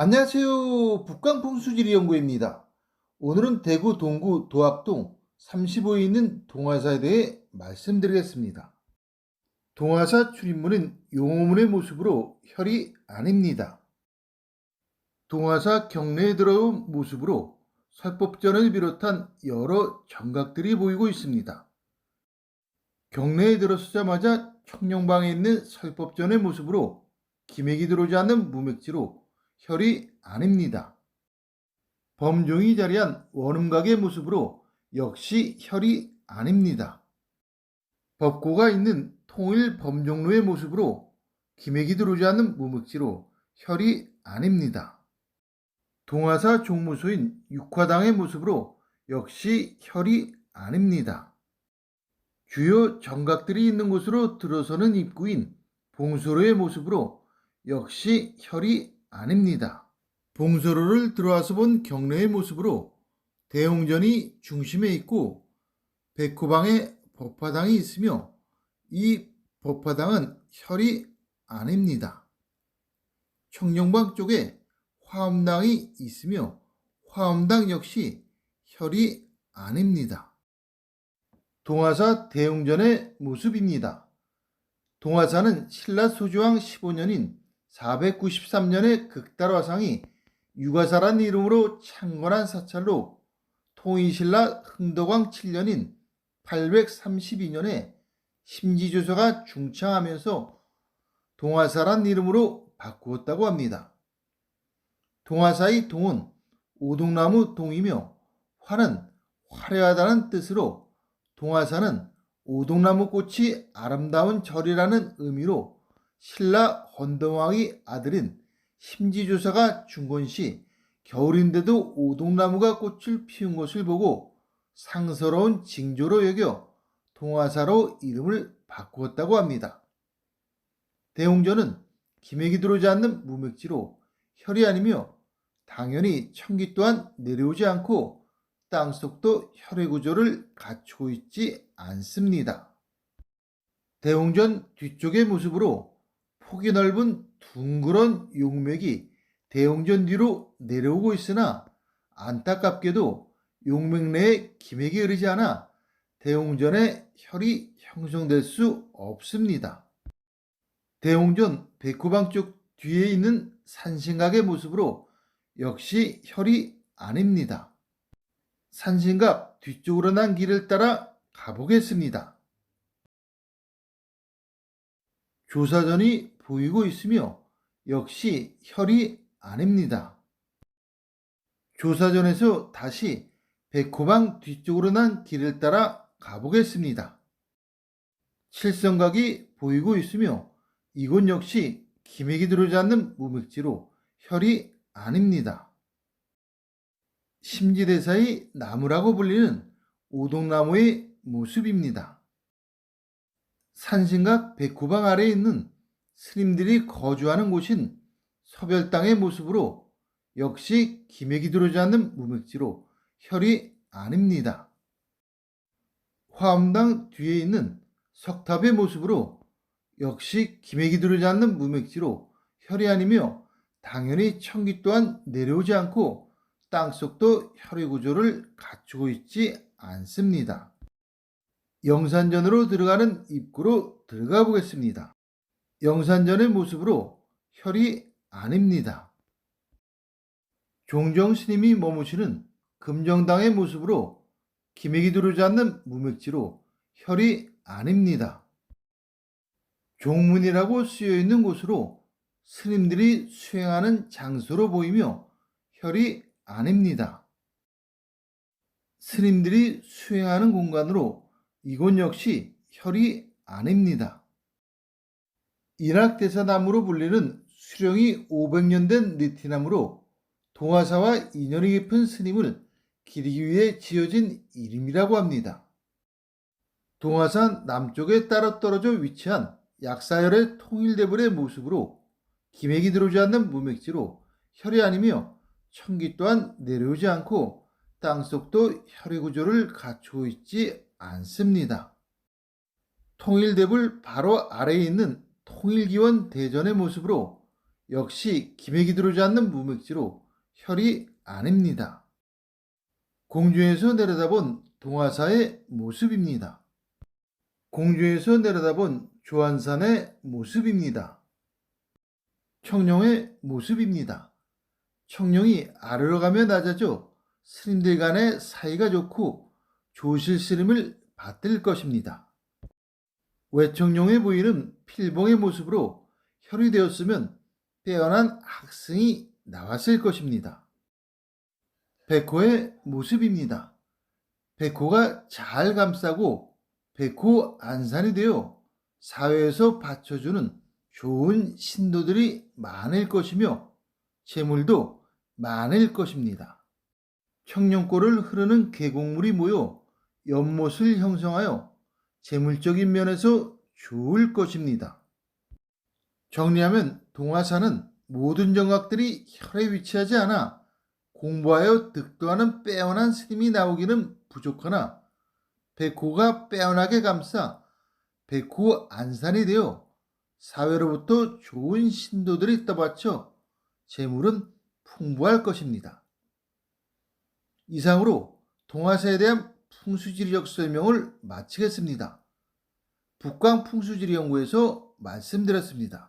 안녕하세요. 북강풍수지리연구입니다. 오늘은 대구 동구 도합동 35에 있는 동화사에 대해 말씀드리겠습니다. 동화사 출입문은 용호문의 모습으로 혈이 아닙니다. 동화사 경내에 들어온 모습으로 설법전을 비롯한 여러 정각들이 보이고 있습니다. 경내에 들어서자마자 청룡방에 있는 설법전의 모습으로 기맥이 들어오지 않는 무맥지로 혈이 아닙니다. 범종이 자리한 원음각의 모습으로 역시 혈이 아닙니다. 법고가 있는 통일 범종로의 모습으로 기맥이 들어오지 않는 무맥지로 혈이 아닙니다. 동화사 종무소인 육화당의 모습으로 역시 혈이 아닙니다. 주요 정각들이 있는 곳으로 들어서는 입구인 봉소로의 모습으로 역시 혈이 아닙니다. 봉소로를 들어와서 본 경내의 모습으로 대웅전이 중심에 있고 백호방에 법화당이 있으며 이 법화당은 혈이 아닙니다. 청룡방 쪽에 화엄당이 있으며 화엄당 역시 혈이 아닙니다. 동화사 대웅전의 모습입니다. 동화사는 신라 소주왕 15년인 493년의 극달화상이 유가사란 이름으로 창건한 사찰로 통일신라 흥덕왕 7년인 832년에 심지조서가 중창하면서 동화사란 이름으로 바꾸었다고 합니다. 동화사의 동은 오동나무 동이며 화는 화려하다는 뜻으로 동화사는 오동나무 꽃이 아름다운 절이라는 의미로 신라 헌덕왕의 아들인 심지조사가 중건시 겨울인데도 오동나무가 꽃을 피운 것을 보고 상서로운 징조로 여겨 동화사로 이름을 바꾸었다고 합니다. 대웅전은 기맥이 들어오지 않는 무맥지로 혈이 아니며 당연히 천기 또한 내려오지 않고 땅속도 혈의 구조를 갖추고 있지 않습니다. 대웅전 뒤쪽의 모습으로 폭이 넓은 둥그런 용맥이 대웅전 뒤로 내려오고 있으나 안타깝게도 용맥 내에 기맥이 흐르지 않아 대웅전에 혈이 형성될 수 없습니다. 대웅전 백호방 쪽 뒤에 있는 산신각의 모습으로 역시 혈이 아닙니다. 산신각 뒤쪽으로 난 길을 따라 가보겠습니다. 조사전이 보이고 있으며 역시 혈이 아닙니다. 조사전에서 다시 백호방 뒤쪽으로 난 길을 따라 가보겠습니다. 칠성각이 보이고 있으며 이곳 역시 기맥이 들어오지 않는 무맥지로 혈이 아닙니다. 심지대사의 나무라고 불리는 오동나무의 모습입니다. 산신각 백호방 아래에 있는 스님들이 거주하는 곳인 서별당의 모습으로 역시 기맥이 들어오지 않는 무맥지로 혈이 아닙니다. 화엄당 뒤에 있는 석탑의 모습으로 역시 기맥이 들어오지 않는 무맥지로 혈이 아니며 당연히 천기 또한 내려오지 않고 땅속도 혈의 구조를 갖추고 있지 않습니다. 영산전으로 들어가는 입구로 들어가 보겠습니다. 영산전의 모습으로 혈이 아닙니다. 종정스님이 머무시는 금정당의 모습으로 기맥이 들어오지 않는 무맥지로 혈이 아닙니다. 종문이라고 쓰여있는 곳으로 스님들이 수행하는 장소로 보이며 혈이 아닙니다. 스님들이 수행하는 공간으로 이곳 역시 혈이 아닙니다. 인학대사나무로 불리는 수령이 500년 된 느티나무로 동화사와 인연이 깊은 스님을 기리기 위해 지어진 이름이라고 합니다. 동화산 남쪽에 따라 떨어져 위치한 약사열의 통일대불의 모습으로 기맥이 들어오지 않는 무맥지로 혈이 아니며 천기 또한 내려오지 않고 땅속도 혈의 구조를 갖추고 있지 않습니다. 통일대불 바로 아래에 있는 통일기원 대전의 모습으로 역시 기맥이 들어오지 않는 무맥지로 혈이 아닙니다. 공중에서 내려다본 동화사의 모습입니다. 공중에서 내려다본 조안산의 모습입니다. 청룡의 모습입니다. 청룡이 아래로 가며 낮아져 스님들 간의 사이가 좋고 조실 스님을 받들 것입니다. 외청룡에 보이는 필봉의 모습으로 혈이 되었으면 빼어난 학승이 나왔을 것입니다. 백호의 모습입니다. 백호가 잘 감싸고 백호 안산이 되어 사회에서 받쳐주는 좋은 신도들이 많을 것이며 재물도 많을 것입니다. 청룡골을 흐르는 계곡물이 모여 연못을 형성하여 재물적인 면에서 좋을 것입니다. 정리하면 동화사는 모든 정각들이 혈에 위치하지 않아 공부하여 득도하는 빼어난 스님이 나오기는 부족하나 백호가 빼어나게 감싸 백호 안산이 되어 사회로부터 좋은 신도들이 떠받쳐 재물은 풍부할 것입니다. 이상으로 동화사에 대한 풍수지리적 설명을 마치겠습니다. 북광풍수지리연구에서 말씀드렸습니다.